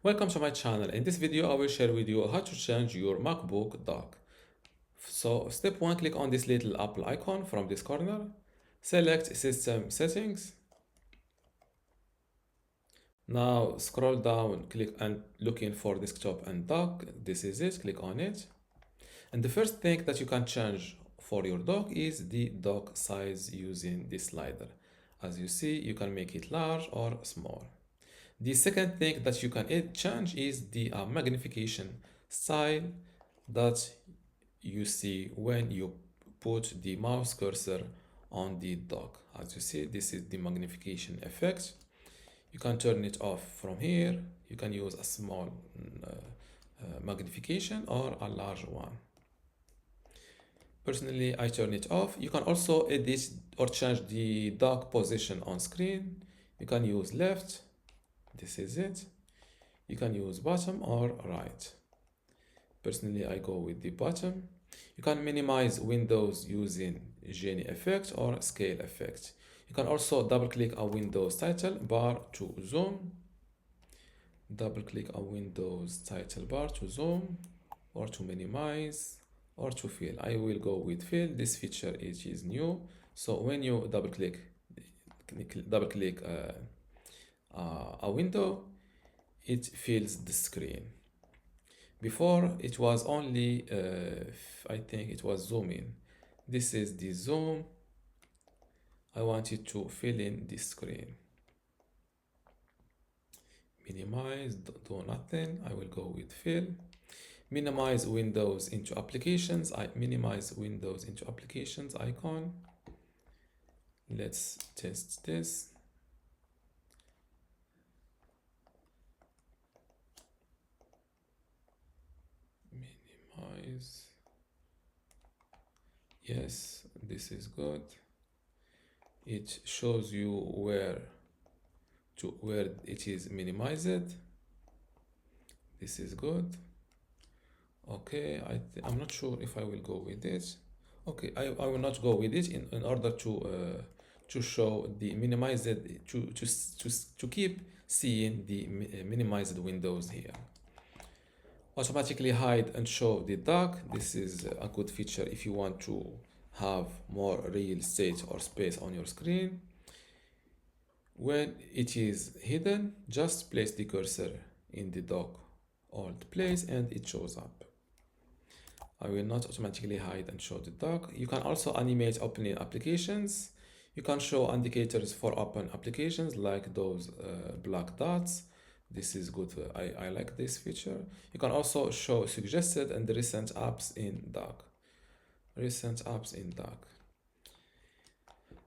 Welcome to my channel. In this video, I will share with you how to change your MacBook Dock. So step 1, click on this little Apple icon from this corner. Select System Settings. Now scroll down, click and looking for Desktop and Dock. This is it, click on it. And the first thing that you can change for your dock is the dock size using this slider. As you see, you can make it large or small. The second thing that you can change is the magnification style that you see when you put the mouse cursor on the dock. As you see, this is the magnification effect. You can turn it off from here. You can use a small magnification or a large one. Personally, I turn it off. You can also edit or change the dock position on screen. You can use left. This is it. You can use bottom or right. Personally, I go with the bottom. You can minimize windows using Genie effect or scale effect. You can also double click a Windows title bar to zoom. Double click a Windows title bar to zoom or to minimize or to fill. I will go with fill. This feature is new. So when you double click a window, it fills the screen. Before it was only I think it was zooming. This is the zoom. I want it to fill in the screen. Minimize, do nothing. I will go with fill. Minimize windows into applications. I minimize windows into applications icon. Let's test this. Minimize. Yes, this is good. It shows you where it is minimized. This is good. Okay, I'm not sure if I will go with it. Okay, I will not go with it in order to show the minimized, to keep seeing the minimized windows here. Automatically hide and show the dock. This is a good feature if you want to have more real estate or space on your screen. When it is hidden, just place the cursor in the dock alt place and it shows up. I will not automatically hide and show the dock. You can also animate opening applications. You can show indicators for open applications like those black dots. This is good. I like this feature. You can also show suggested and recent apps in dock. Recent apps in dock.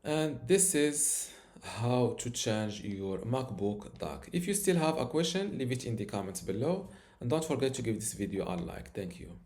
And this is how to change your MacBook Dock. If you still have a question, leave it in the comments below. And don't forget to give this video a like. Thank you.